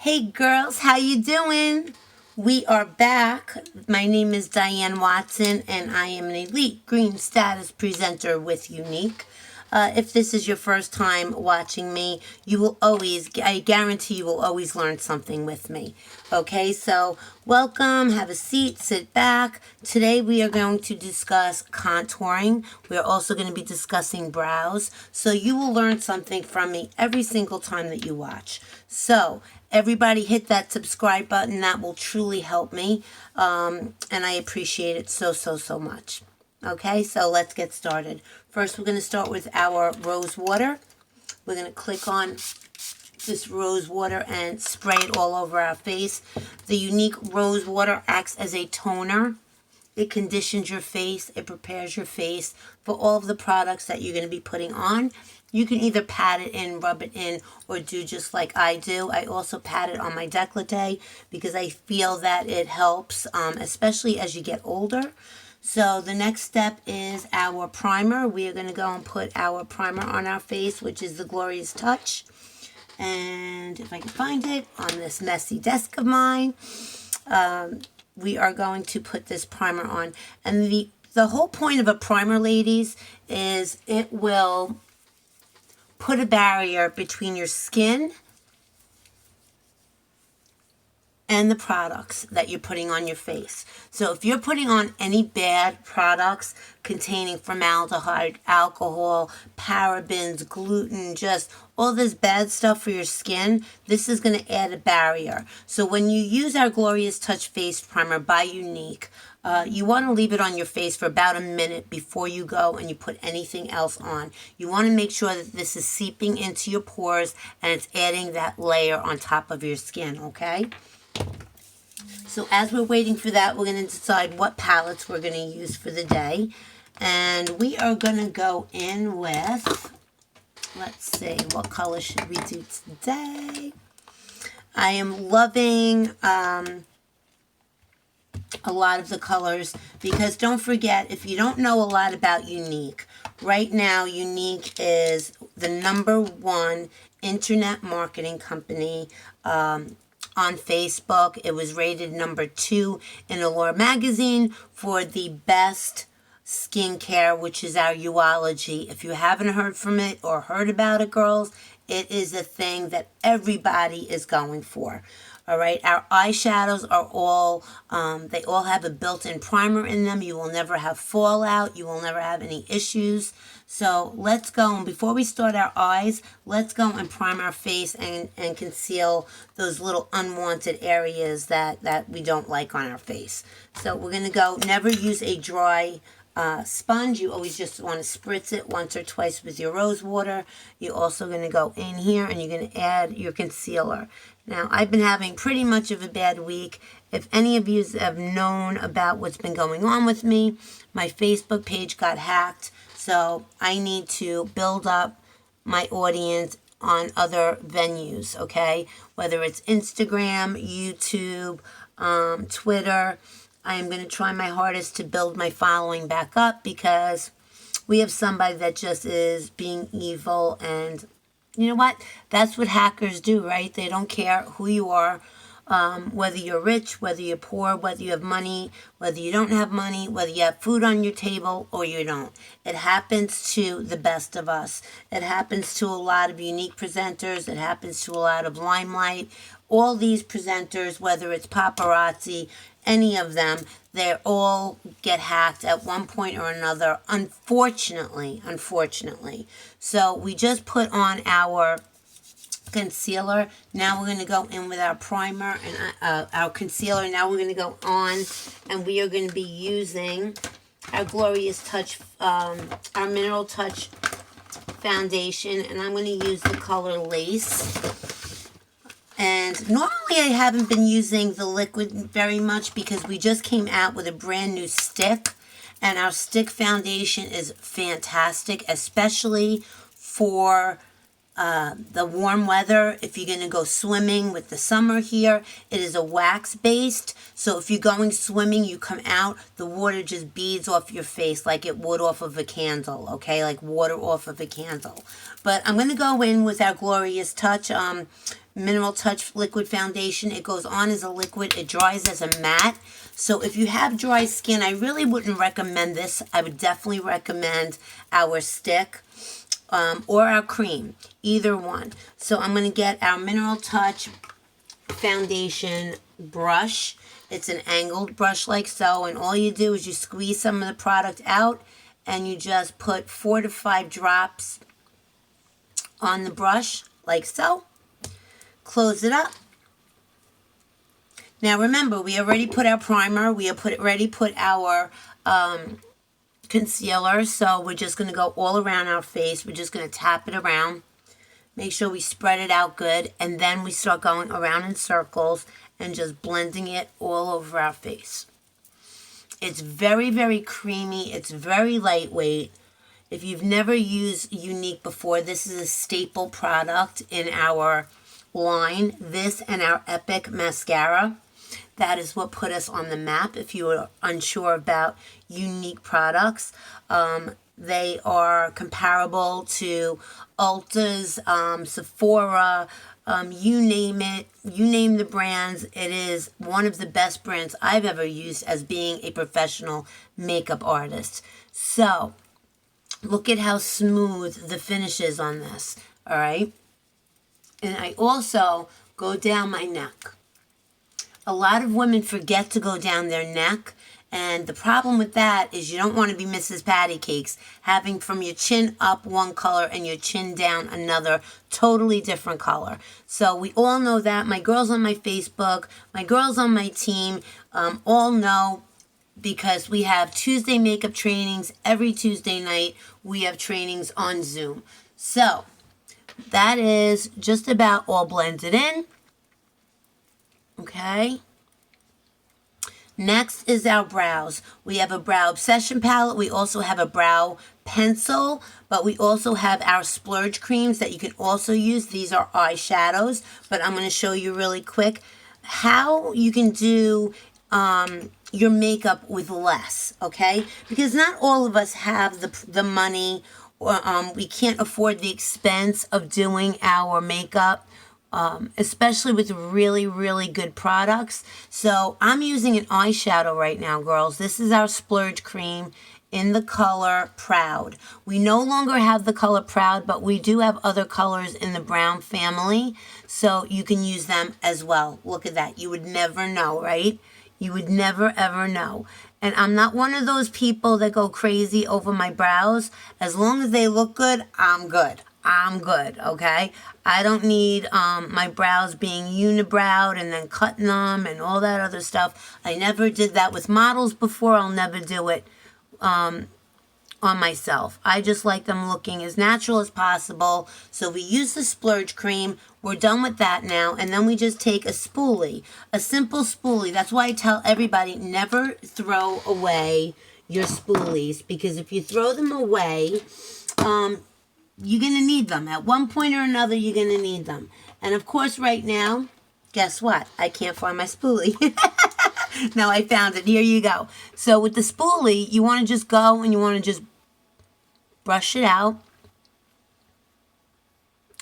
Hey girls, how you doing? We are back. My name is Dianne Watson and I am an elite green status presenter with Younique. If this is your first time watching me, I guarantee you will always learn something with me. Okay, so welcome, have a seat, sit back. Today we are going to discuss contouring. We are also going to be discussing brows. So you will learn something from me every single time that you watch. So everybody hit that subscribe button. That will truly help me. And I appreciate it so much. Okay, so let's get started. First, we're going to start with our rose water. We're going to click on this rose water and spray it all over our face. The Younique rose water acts as a toner. It conditions your face. It prepares your face for all of the products that you're going to be putting on. You can either pat it in, rub it in, or do just like I do. I also pat it on my décolleté because I feel that it helps, especially as you get older. So the next step is our primer. We are going to go and put our primer on our face, which is the Glorious Touch. And if I can find it on this messy desk of mine, we are going to put this primer on. And the whole point of a primer, ladies, is it will put a barrier between your skin and the products that you're putting on your face. So if you're putting on any bad products containing formaldehyde, alcohol, parabens, gluten, just all this bad stuff for your skin, this is going to add a barrier. So when you use our Glorious Touch Face Primer by Younique, you want to leave it on your face for about a minute before you go and you put anything else on. You want to make sure that this is seeping into your pores and it's adding that layer on top of your skin, okay? So as we're waiting for that, we're going to decide what palettes we're going to use for the day. And we are going to go in with, let's see, what color should we do today? I am loving a lot of the colors because don't forget, if you don't know a lot about Younique, right now Younique is the #1 internet marketing company on Facebook. It was rated #2 in Allure magazine for the best skincare, which is our Uology. If you haven't heard from it or heard about it, girls, it is a thing that everybody is going for. All right, our eyeshadows are all, they all have a built-in primer in them. You will never have fallout. You will never have any issues. So let's go, and before we start our eyes, let's go and prime our face and conceal those little unwanted areas that we don't like on our face. So we're going to go, never use a dry sponge. You always just want to spritz it once or twice with your rose water. You're also going to go in here and you're going to add your concealer. Now, I've been having pretty much of a bad week. If any of you have known about what's been going on with me, my Facebook page got hacked. So I need to build up my audience on other venues, okay? Whether it's Instagram, YouTube, Twitter. I am going to try my hardest to build my following back up because we have somebody that just is being evil, and you know what? That's what hackers do, right? They don't care who you are, whether you're rich, whether you're poor, whether you have money, whether you don't have money, whether you have food on your table or you don't. It happens to the best of us. It happens to a lot of Younique presenters. It happens to a lot of Limelight. All these presenters, whether it's paparazzi, any of them, they all get hacked at one point or another, unfortunately. So we just put on our concealer. Now we're going to go in with our primer and our concealer. Now we're going to go on and we are going to be using our Glorious Touch, our Mineral Touch foundation, and I'm going to use the color Lace. And normally I haven't been using the liquid very much because we just came out with a brand new stick. And our stick foundation is fantastic, especially for the warm weather, if you're going to go swimming with the summer here, it is a wax based. So if you're going swimming, you come out, the water just beads off your face like it would off of a candle, okay? Like water off of a candle. But I'm going to go in with our Glorious Touch Mineral Touch Liquid Foundation. It goes on as a liquid. It dries as a matte. So if you have dry skin, I really wouldn't recommend this. I would definitely recommend our stick or our cream, either one. So I'm going to get our Mineral Touch Foundation brush. It's an angled brush like so, and all you do is you squeeze some of the product out and you just put 4 to 5 drops on the brush like so. Close it up. Now remember, we already put our primer, we have already put our concealer, so we're just going to go all around our face. We're just going to tap it around. Make sure we spread it out good, and then we start going around in circles and just blending it all over our face. It's very, very creamy. It's very lightweight. If you've never used Younique before, this is a staple product in our line. This and our Epic Mascara. That is what put us on the map if you were unsure about Younique products. They are comparable to Ulta's, Sephora, you name it, you name the brands. It is one of the best brands I've ever used as being a professional makeup artist. So, look at how smooth the finish is on this, all right? And I also go down my neck. A lot of women forget to go down their neck, and the problem with that is you don't want to be Mrs. Patty Cakes, having from your chin up one color and your chin down another totally different color. So we all know that. My girls on my Facebook, my girls on my team all know, because we have Tuesday makeup trainings every Tuesday night. We have trainings on Zoom. So that is just about all blended in. Okay. Next is our brows. We have a brow obsession palette. We also have a brow pencil, but we also have our splurge creams that you can also use. These are eyeshadows, but I'm going to show you really quick how you can do your makeup with less, okay? Because not all of us have the money, or we can't afford the expense of doing our makeup. Especially with really, really good products. So I'm using an eyeshadow right now, girls. This is our splurge cream in the color Proud. We no longer have the color Proud, but we do have other colors in the brown family, so you can use them as well. Look at that. You would never know, right? You would never, ever know. And I'm not one of those people that go crazy over my brows. As long as they look good, I'm good. I'm good, okay? I don't need my brows being unibrowed and then cutting them and all that other stuff. I never did that with models before. I'll never do it on myself. I just like them looking as natural as possible. So we use the splurge cream. We're done with that now. And then we just take a spoolie, a simple spoolie. That's why I tell everybody, never throw away your spoolies, because if you throw them away, you're going to need them. At one point or another, you're going to need them. And of course, right now, guess what? I can't find my spoolie. No, I found it. Here you go. So with the spoolie, you want to just go and you want to just brush it out.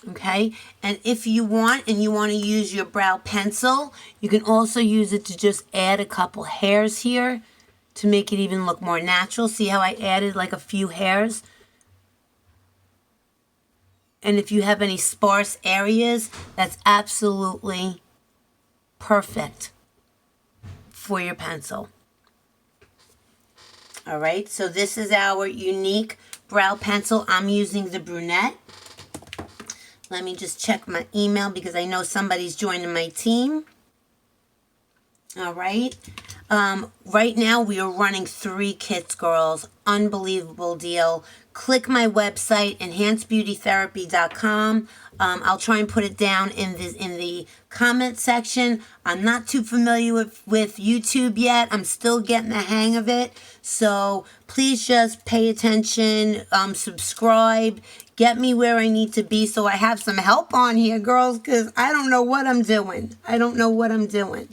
Okay? And if you want, and you want to use your brow pencil, you can also use it to just add a couple hairs here to make it even look more natural. See how I added like a few hairs? And if you have any sparse areas, that's absolutely perfect for your pencil. All right, so this is our Younique brow pencil. I'm using the brunette. Let me just check my email because I know somebody's joining my team. All right. Right now we are running 3 kits, girls. Unbelievable deal. Click my website, enhancedbeautytherapy.com. I'll try and put it down in the comment section. I'm not too familiar with YouTube yet. I'm still getting the hang of it. So please just pay attention, subscribe, get me where I need to be so I have some help on here, girls, because I don't know what I'm doing. I don't know what I'm doing.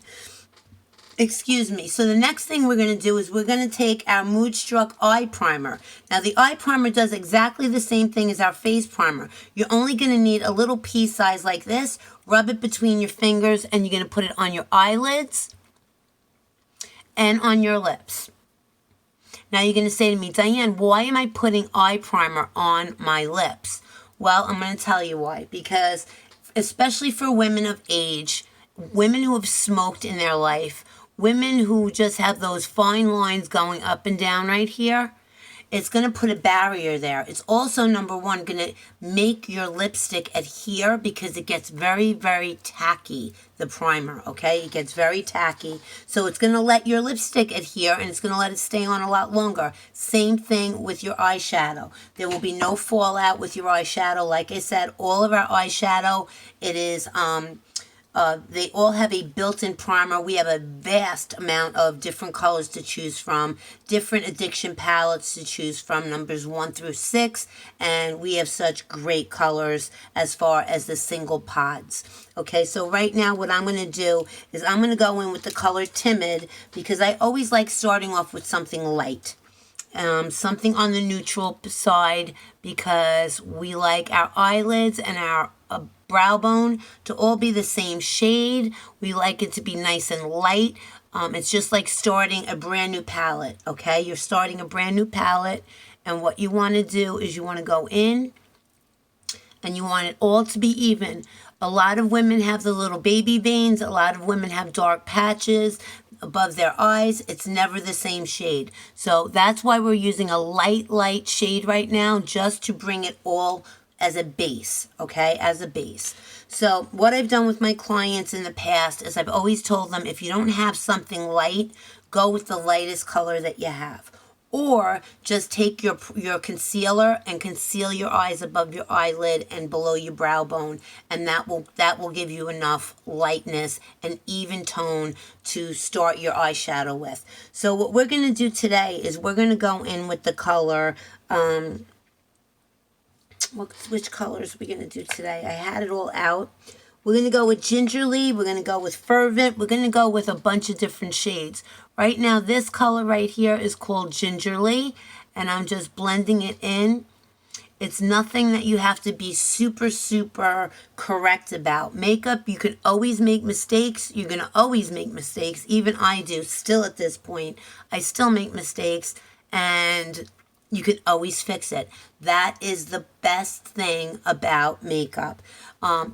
Excuse me. So the next thing we're going to do is we're going to take our Moodstruck Eye Primer. Now the eye primer does exactly the same thing as our face primer. You're only going to need a little pea size like this. Rub it between your fingers and you're going to put it on your eyelids and on your lips. Now you're going to say to me, Diane, why am I putting eye primer on my lips? Well, I'm going to tell you why. Because especially for women of age, women who have smoked in their life, women who just have those fine lines going up and down right here, it's going to put a barrier there. It's also, number one, going to make your lipstick adhere because it gets very, very tacky, the primer, okay? It gets very tacky. So it's going to let your lipstick adhere and it's going to let it stay on a lot longer. Same thing with your eyeshadow. There will be no fallout with your eyeshadow. Like I said, all of our eyeshadow, it is... they all have a built-in primer. We have a vast amount of different colors to choose from, different addiction palettes to choose from, numbers 1 through 6, and we have such great colors as far as the single pods. Okay, so right now what I'm going to do is I'm going to go in with the color Timid because I always like starting off with something light. Something on the neutral side because we like our eyelids and our brow bone to all be the same shade. We like it to be nice and light. It's just like starting a brand new palette, okay? You're starting a brand new palette, and what you want to do is you want to go in and you want it all to be even. A lot of women have the little baby veins. A lot of women have dark patches above their eyes. It's never the same shade. So that's why we're using a light shade right now, just to bring it all as a base, okay, as a base. So what I've done with my clients in the past is I've always told them, if you don't have something light, go with the lightest color that you have. Or just take your concealer and conceal your eyes above your eyelid and below your brow bone, and that will give you enough lightness and even tone to start your eyeshadow with. So what we're going to do today is we're going to go in with the color, which colors are we going to do today? I had it all out. We're going to go with Gingerly. We're going to go with Fervent. We're going to go with a bunch of different shades. Right now, this color right here is called Gingerly, and I'm just blending it in. It's nothing that you have to be super, super correct about. Makeup, you can always make mistakes. You're going to always make mistakes. Even I do. Still at this point, I still make mistakes, and you can always fix it. That is the best thing about makeup.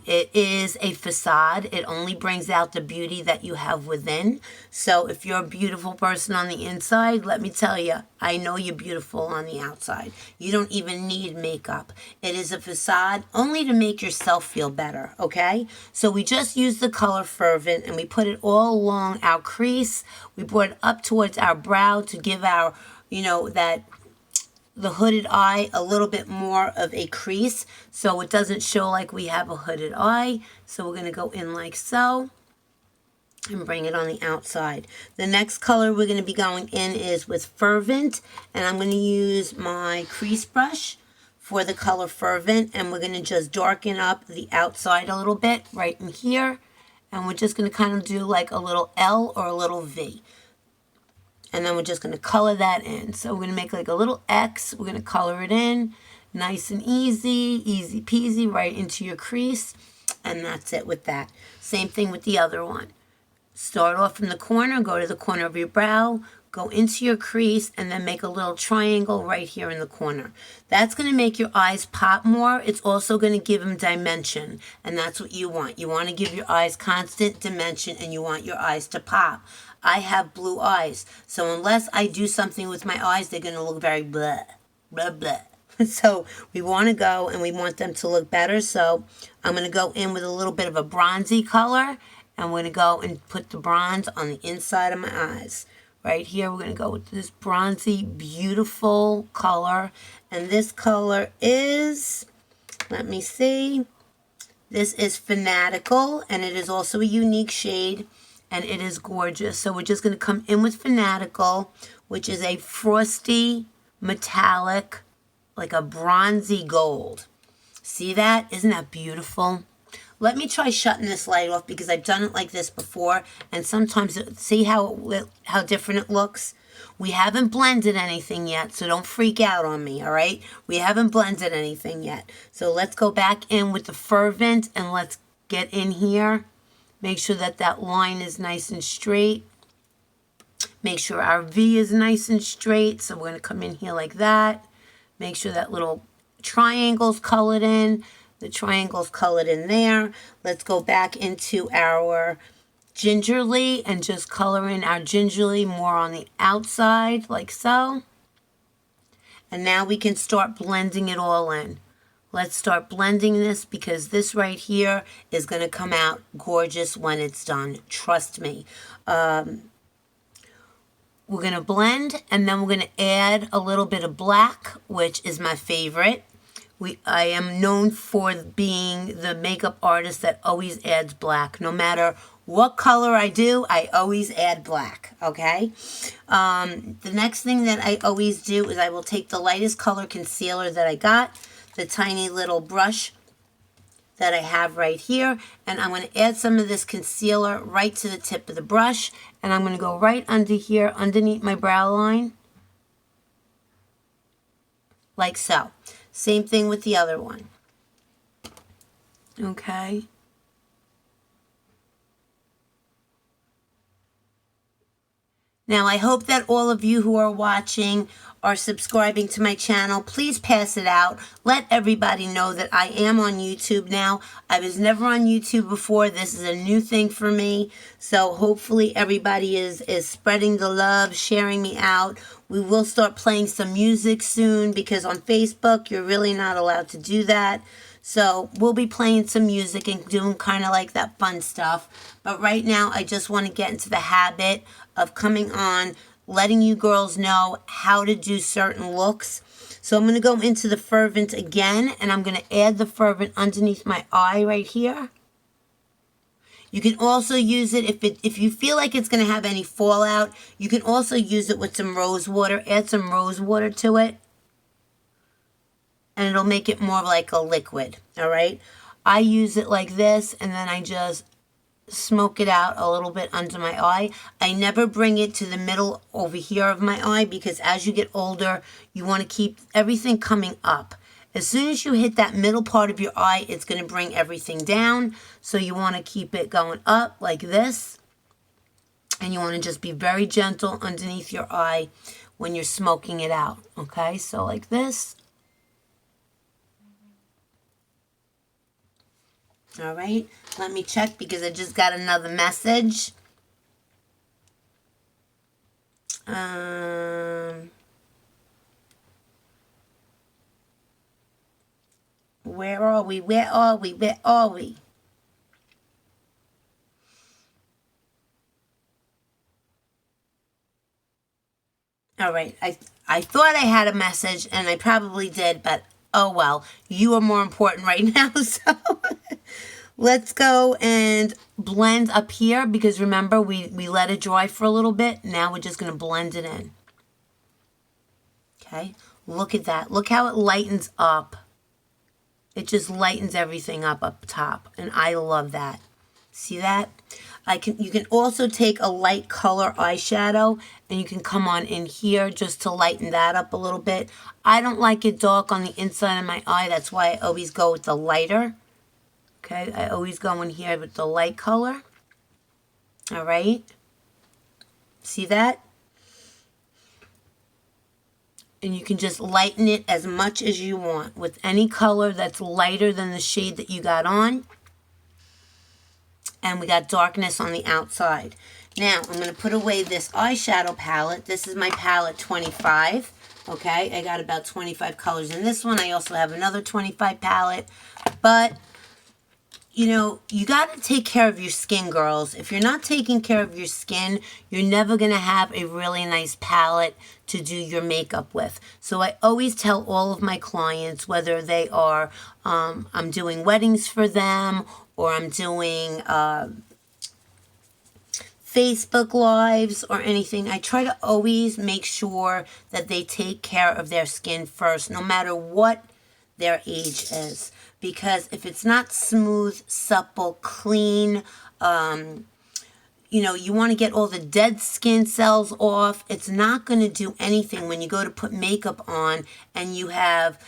It is a facade. It only brings out the beauty that you have within. So if you're a beautiful person on the inside, let me tell you, I know you're beautiful on the outside. You don't even need makeup. It is a facade only to make yourself feel better, okay? So we just used the color Fervent and we put it all along our crease. We brought it up towards our brow to give our, the hooded eye a little bit more of a crease so it doesn't show like we have a hooded eye. So we're going to go in like so and bring it on the outside. The next color we're going to be going in is with Fervent, and I'm going to use my crease brush for the color Fervent, and we're going to just darken up the outside a little bit right in here, and we're just going to kind of do like a little L or a little V. And then we're just going to color that in. So we're going to make like a little X. We're going to color it in. Nice and easy. Easy peasy right into your crease. And that's it with that. Same thing with the other one. Start off from the corner. Go to the corner of your brow. Go into your crease. And then make a little triangle right here in the corner. That's going to make your eyes pop more. It's also going to give them dimension. And that's what you want. You want to give your eyes constant dimension. And you want your eyes to pop. I have blue eyes, so unless I do something with my eyes, they're going to look very blah, blah, blah. So we want to go and we want them to look better, so I'm going to go in with a little bit of a bronzy color, and we're going to go and put the bronze on the inside of my eyes. Right here, we're going to go with this bronzy, beautiful color, and this color is, let me see, this is Fanatical, and it is also a Younique shade. And it is gorgeous. So we're just going to come in with Fanatical, which is a frosty, metallic, like a bronzy gold. See that? Isn't that beautiful? Let me try shutting this light off because I've done it like this before, and sometimes, see how different it looks? We haven't blended anything yet, so don't freak out on me, all right? We haven't blended anything yet. So let's go back in with the fervent and let's get in here. Make sure that that line is nice and straight. Make sure our V is nice and straight. So we're going to come in here like that. Make sure that little triangle's colored in. The triangle's colored in there. Let's go back into our gingerly and just color in our gingerly more on the outside, like so. And now we can start blending it all in. Let's start blending this because this right here is going to come out gorgeous when it's done. Trust me. We're going to blend, and then we're going to add a little bit of black, which is my favorite. I am known for being the makeup artist that always adds black. No matter what color I do, I always add black, okay? The next thing that I always do is I will take the lightest color concealer that I got, the tiny little brush that I have right here, and I'm going to add some of this concealer right to the tip of the brush, and I'm going to go right under here, underneath my brow line, like so. Same thing with the other one. Okay. Now, I hope that all of you who are watching are subscribing to my channel. Please pass it out. Let everybody know that I am on YouTube now. I was never on YouTube before. This is a new thing for me. So hopefully everybody is spreading the love, sharing me out. We will start playing some music soon because on Facebook, you're really not allowed to do that. So we'll be playing some music and doing kind of like that fun stuff. But right now, I just want to get into the habit of coming on, letting you girls know how to do certain looks. So I'm going to go into the fervent again, and I'm going to add the fervent underneath my eye right here. You can also use it if you feel like it's going to have any fallout. You can also use it with some rose water. Add some rose water to it, and it'll make it more like a liquid, all right? I use it like this, and then I just smoke it out a little bit under my eye. I never bring it to the middle over here of my eye because as you get older, you want to keep everything coming up. As soon as you hit that middle part of your eye, it's going to bring everything down. So you want to keep it going up like this. And you want to just be very gentle underneath your eye when you're smoking it out. Okay, so like this. All right, let me check because I just got another message. Where are we? Where are we? Where are we? All right, I thought I had a message, and I probably did, but oh well. You are more important right now, so let's go and blend up here because remember, we let it dry for a little bit. Now we're just going to blend it in. Okay, look at that. Look how it lightens up. It just lightens everything up top, and I love that. See that? You can also take a light color eyeshadow, and you can come on in here just to lighten that up a little bit. I don't like it dark on the inside of my eye. That's why I always go with the lighter. Okay, I always go in here with the light color. All right. See that? And you can just lighten it as much as you want with any color that's lighter than the shade that you got on. And we got darkness on the outside. Now, I'm going to put away this eyeshadow palette. This is my palette 25. Okay, I got about 25 colors in this one. I also have another 25 palette. But, you know, you got to take care of your skin, girls. If you're not taking care of your skin, you're never going to have a really nice palette to do your makeup with. So I always tell all of my clients, whether they are, I'm doing weddings for them, or I'm doing Facebook Lives or anything, I try to always make sure that they take care of their skin first, no matter what their age is. because if it's not smooth, supple, clean, you want to get all the dead skin cells off. It's not going to do anything when you go to put makeup on and you have,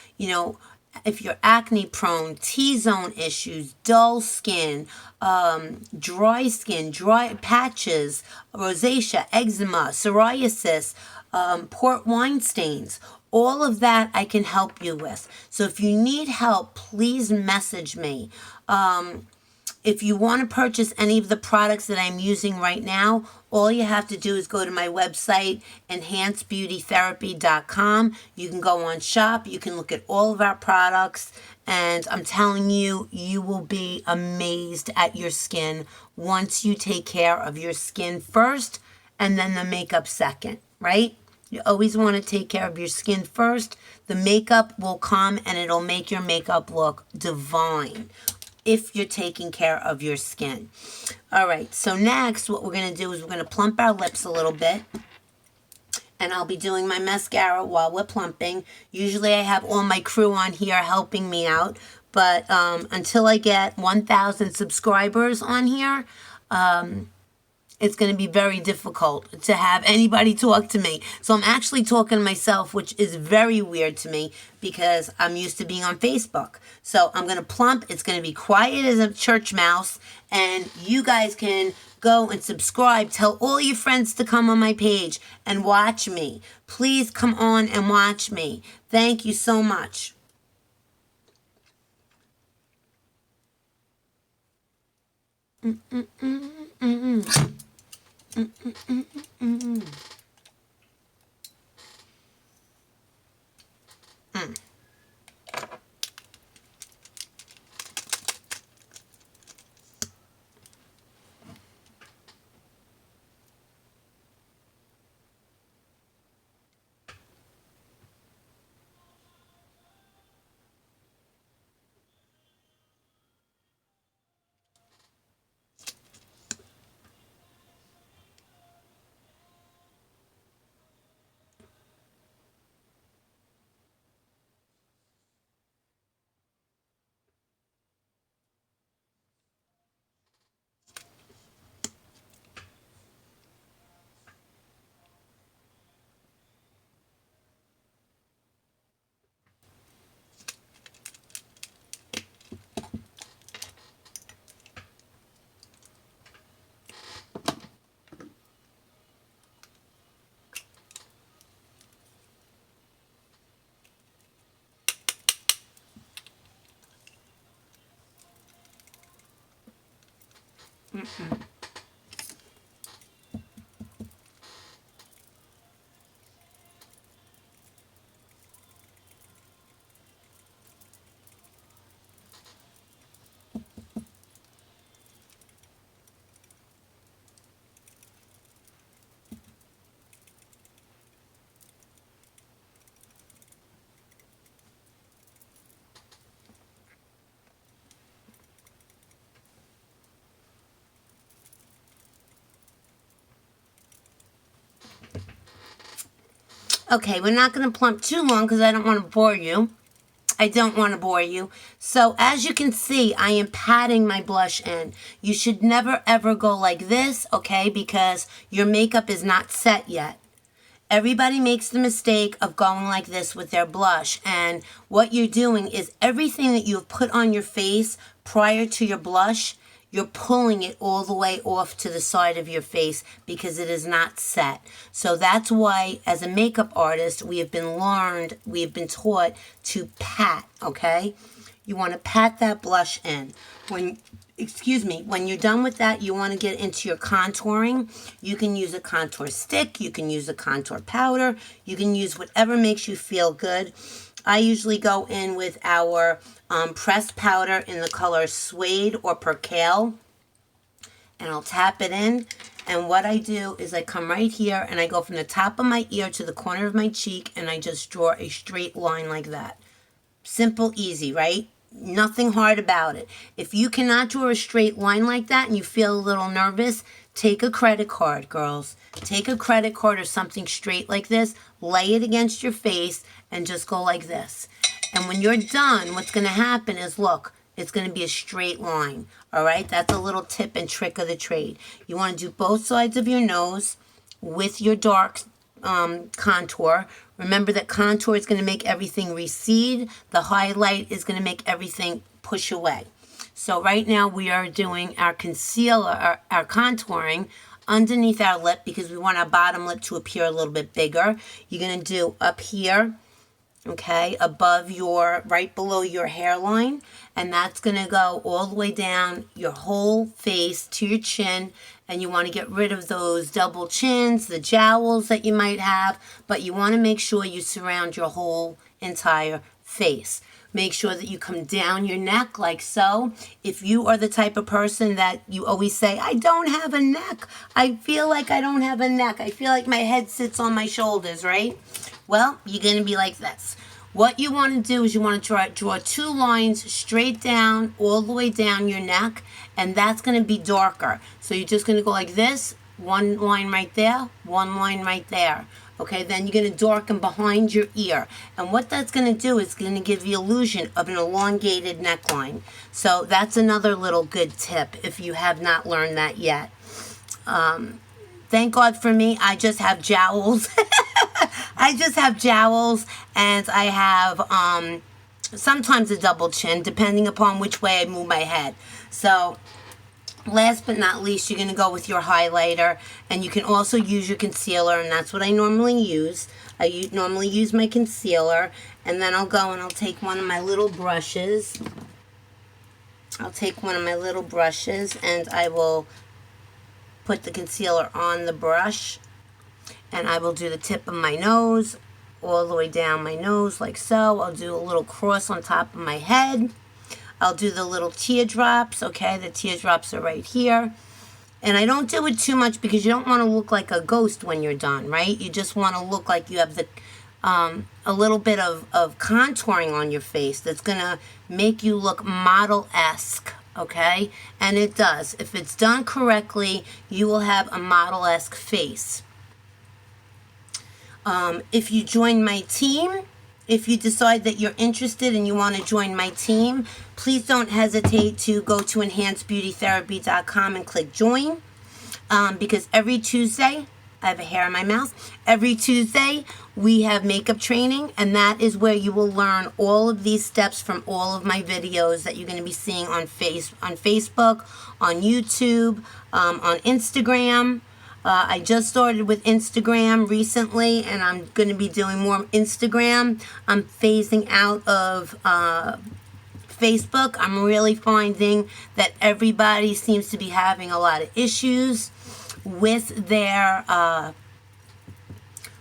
if you're acne prone, T-zone issues, dull skin, dry skin, dry patches, rosacea, eczema, psoriasis, port wine stains. All of that I can help you with. So if you need help, please message me. If you want to purchase any of the products that I'm using right now, all you have to do is go to my website, enhancedbeautytherapy.com. You can go on shop. You can look at all of our products. And I'm telling you, you will be amazed at your skin once you take care of your skin first and then the makeup second, right? You always want to take care of your skin first. The makeup will come and it'll make your makeup look divine if you're taking care of your skin. All right, so next what we're going to do is we're going to plump our lips a little bit. And I'll be doing my mascara while we're plumping. Usually I have all my crew on here helping me out. But until I get 1,000 subscribers on here, it's going to be very difficult to have anybody talk to me. So I'm actually talking to myself, which is very weird to me because I'm used to being on Facebook. So I'm going to plump. It's going to be quiet as a church mouse. And you guys can go and subscribe. Tell all your friends to come on my page and watch me. Please come on and watch me. Thank you so much. Okay, we're not going to plump too long because I don't want to bore you. I don't want to bore you. So as you can see, I am patting my blush in. You should never ever go like this, okay, because your makeup is not set yet. Everybody makes the mistake of going like this with their blush. And what you're doing is everything that you've put on your face prior to your blush, you're pulling it all the way off to the side of your face because it is not set. So that's why, as a makeup artist, we have been taught to pat, okay? You want to pat that blush in. When you're done with that, you want to get into your contouring. You can use a contour stick. You can use a contour powder. You can use whatever makes you feel good. I usually go in with our pressed powder in the color Suede or Percale. And I'll tap it in. And what I do is I come right here and I go from the top of my ear to the corner of my cheek and I just draw a straight line like that. Simple, easy, right? Nothing hard about it. If you cannot draw a straight line like that and you feel a little nervous, take a credit card, girls. Take a credit card or something straight like this, lay it against your face, and just go like this. And when you're done, what's going to happen is, look, it's going to be a straight line. All right, that's a little tip and trick of the trade. You want to do both sides of your nose with your dark contour. Remember that contour is going to make everything recede. The highlight is going to make everything push away. So right now we are doing our concealer, our contouring underneath our lip because we want our bottom lip to appear a little bit bigger. You're going to do up here, okay, above your, right below your hairline, and that's going to go all the way down your whole face to your chin, and you want to get rid of those double chins, the jowls that you might have, but you want to make sure you surround your whole entire face. Make sure that you come down your neck like so. If you are the type of person that you always say, I don't have a neck. I feel like I don't have a neck. I feel like my head sits on my shoulders, right? Well, you're going to be like this. What you want to do is you want to draw two lines straight down, all the way down your neck, and that's going to be darker. So you're just going to go like this, one line right there, one line right there. Okay, then you're going to darken behind your ear. And what that's going to do is going to give the illusion of an elongated neckline. So that's another little good tip if you have not learned that yet. Thank God for me, I just have jowls. I just have jowls, and I have sometimes a double chin, depending upon which way I move my head. So last but not least, you're going to go with your highlighter, and you can also use your concealer, and that's what I normally use. I normally use my concealer, and then I'll go and I'll take one of my little brushes. And I will put the concealer on the brush, and I will do the tip of my nose all the way down my nose like so. I'll do a little cross on top of my head. I'll do the little teardrops, okay? The teardrops are right here. And I don't do it too much because you don't want to look like a ghost when you're done, right? You just want to look like you have the a little bit of contouring on your face that's going to make you look model-esque, okay? And it does. If it's done correctly, you will have a model-esque face. If you join my team, if you decide that you're interested and you want to join my team, please don't hesitate to go to enhancedbeautytherapy.com and click join, because every Tuesday, I have a hair in my mouth, every Tuesday we have makeup training, and that is where you will learn all of these steps from all of my videos that you're going to be seeing on Facebook, on YouTube, on Instagram. I just started with Instagram recently, and I'm going to be doing more Instagram. I'm phasing out of Facebook. I'm really finding that everybody seems to be having a lot of issues with their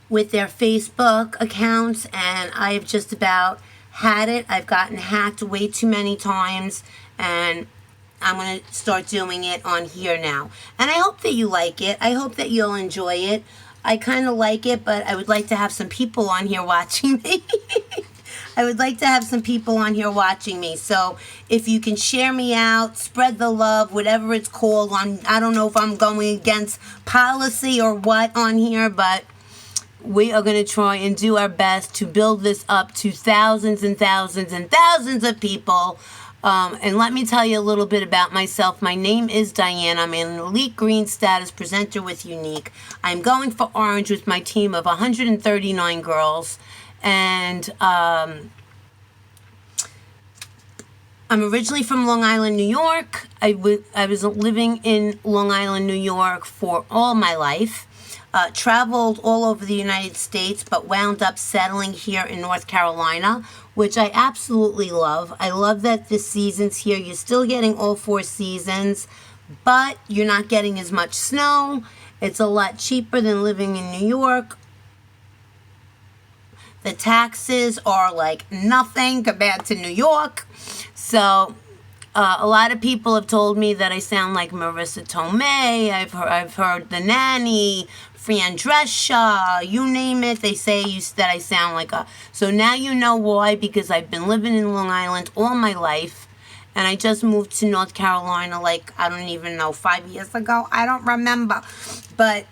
Facebook accounts, and I've just about had it. I've gotten hacked way too many times, and I'm going to start doing it on here now. And I hope that you like it. I hope that you'll enjoy it. I kind of like it, but I would like to have some people on here watching me. I would like to have some people on here watching me. So if you can share me out, spread the love, whatever it's called. I don't know if I'm going against policy or what on here, but we are going to try and do our best to build this up to thousands and thousands and thousands of people. And let me tell you a little bit about myself. My name is Dianne. I'm an elite green status presenter with Younique. I'm going for orange with my team of 139 girls. And I'm originally from Long Island, New York. I was living in Long Island, New York for all my life. Traveled all over the United States, but wound up settling here in North Carolina, which I absolutely love. I love that the seasons here, you're still getting all 4 seasons, but you're not getting as much snow. It's a lot cheaper than living in New York. The taxes are like nothing compared to New York. So a lot of people have told me that I sound like Marissa Tomei. I've heard The Nanny, Fran Drescher, you name it. They say that I sound like a... So now you know why, because I've been living in Long Island all my life, and I just moved to North Carolina like, I don't even know, 5 years ago. I don't remember. But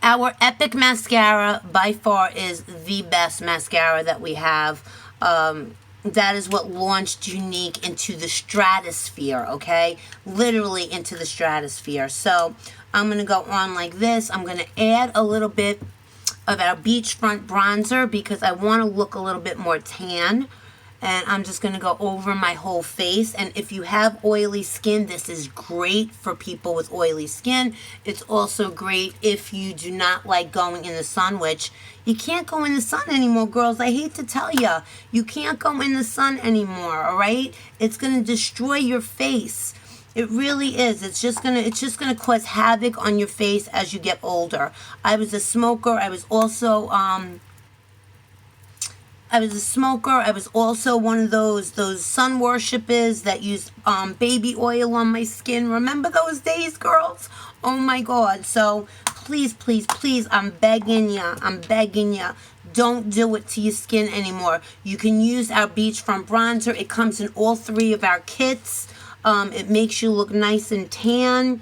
Our Epic Mascara by far is the best mascara that we have. That is what launched Younique into the stratosphere, okay? Literally into the stratosphere. So I'm going to go on like this. I'm going to add a little bit of our beachfront bronzer because I want to look a little bit more tan. And I'm just going to go over my whole face. And if you have oily skin, this is great for people with oily skin. It's also great if you do not like going in the sun, which you can't go in the sun anymore, girls. I hate to tell you. You can't go in the sun anymore, all right? It's going to destroy your face. It really is. It's just gonna cause havoc on your face as you get older. I was a smoker. I was also one of those sun worshippers that used baby oil on my skin. Remember those days, girls? Oh my God. So please, please, please, I'm begging ya. Don't do it to your skin anymore. You can use our beachfront bronzer. It comes in all 3 of our kits. It makes you look nice and tan.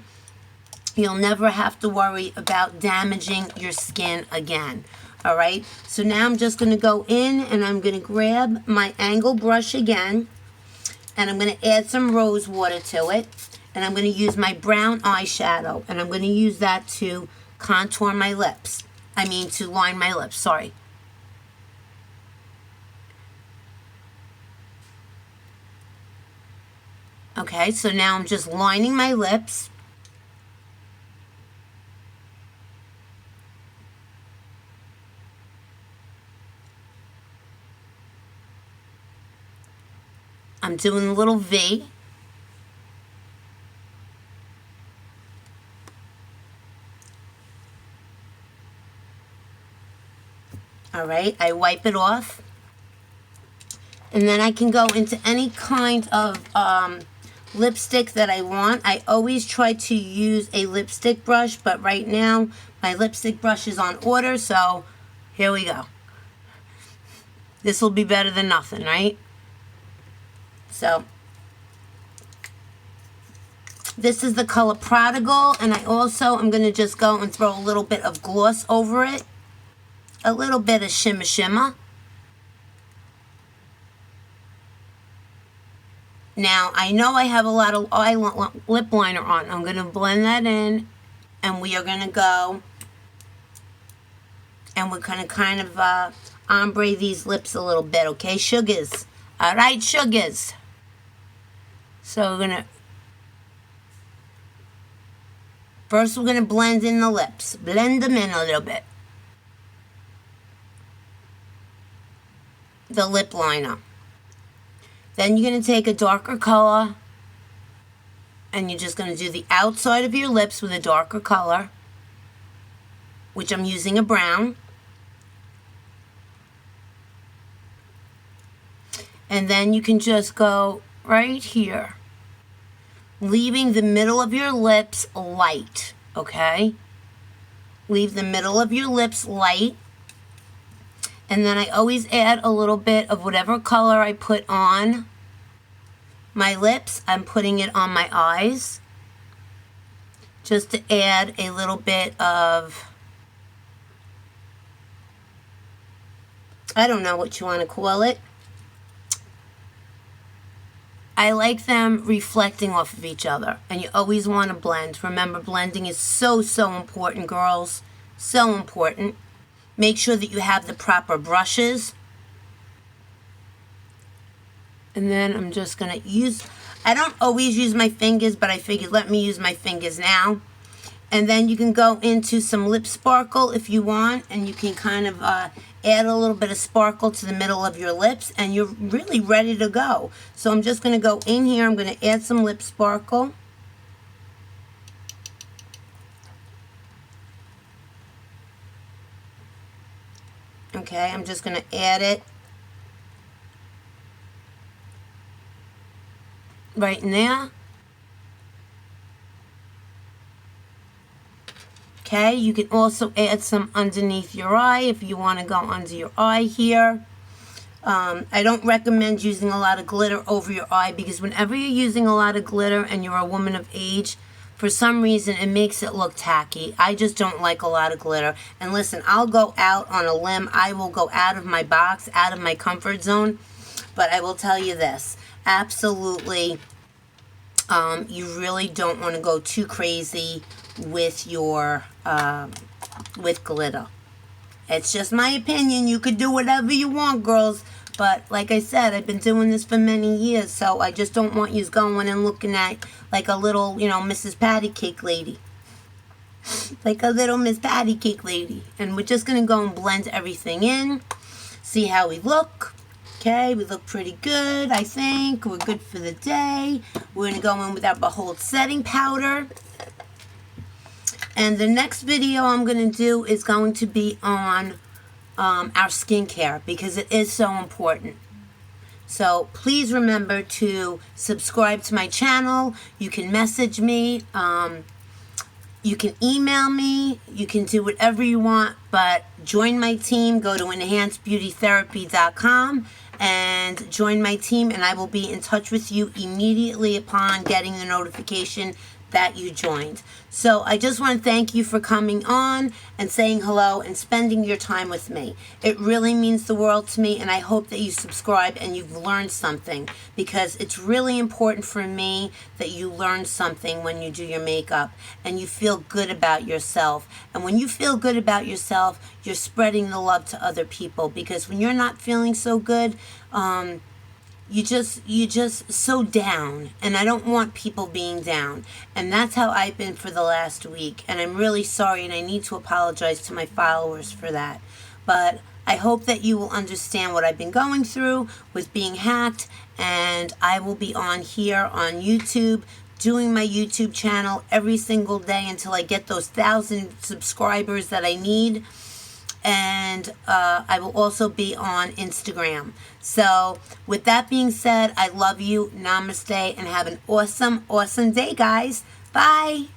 You'll never have to worry about damaging your skin again. All right, so now I'm just going to go in and I'm going to grab my angle brush again, and I'm going to add some rose water to it, and I'm going to use my brown eyeshadow, and I'm going to use that to contour my lips. To line my lips, sorry. Okay, so now I'm just lining my lips. I'm doing a little V. All right, I wipe it off. And then I can go into any kind of lipstick that I want. I always try to use a lipstick brush, but right now my lipstick brush is on order, so here we go. This will be better than nothing, right? So this is the color Prodigal, and I also am going to just go and throw a little bit of gloss over it. A little bit of shimmer shimmer. Now, I know I have a lot of lip liner on. I'm going to blend that in, and we are going to go, and we're going to kind of ombre these lips a little bit, okay, sugars? All right, sugars. So first we're going to blend in the lips. Blend them in a little bit. The lip liner. Then you're going to take a darker color, and you're just going to do the outside of your lips with a darker color, which I'm using a brown. And then you can just go right here, leaving the middle of your lips light, okay? Leave the middle of your lips light. And then I always add a little bit of whatever color I put on my lips. I'm putting it on my eyes, just to add a little bit of, I don't know what you want to call it. I like them reflecting off of each other, and you always want to blend. Remember, blending is so, so important, girls. So important. Make sure that you have the proper brushes. And then I'm just going to use, I don't always use my fingers, but I figured let me use my fingers now. And then you can go into some lip sparkle if you want, and you can kind of add a little bit of sparkle to the middle of your lips, and you're really ready to go. So I'm just going to go in here. I'm going to add some lip sparkle. Okay, I'm just going to add it right in there. Okay, you can also add some underneath your eye if you want to go under your eye here. I don't recommend using a lot of glitter over your eye, because whenever you're using a lot of glitter and you're a woman of age, for some reason it makes it look tacky. I just don't like a lot of glitter. And listen, I'll go out on a limb. I will go out of my box, out of my comfort zone. But I will tell you this, absolutely, you really don't want to go too crazy with your, with glitter. It's just my opinion. You could do whatever you want, girls. But like I said, I've been doing this for many years, so I just don't want you going and looking at like a little, Mrs. Patty Cake lady. Like a little Miss Patty Cake lady. And we're just going to go and blend everything in. See how we look. Okay, we look pretty good, I think. We're good for the day. We're going to go in with our Behold setting powder. And the next video I'm going to do is going to be on our skincare, because it is so important. So please remember to subscribe to my channel. You can message me. You can email me. You can do whatever you want. But join my team. Go to enhancedbeautytherapy.com and join my team. And I will be in touch with you immediately upon getting the notification that you joined. So I just want to thank you for coming on and saying hello and spending your time with me. It really means the world to me, and I hope that you subscribe and you've learned something, because it's really important for me that you learn something when you do your makeup and you feel good about yourself. And when you feel good about yourself, you're spreading the love to other people, because when you're not feeling so good, you're just so down, and I don't want people being down. And that's how I've been for the last week, and I'm really sorry, and I need to apologize to my followers for that. But I hope that you will understand what I've been going through with being hacked, and I will be on here on YouTube doing my YouTube channel every single day until I get those 1,000 subscribers that I need. And I will also be on Instagram. So with that being said, I love you. Namaste, and have an awesome, awesome day, guys. Bye.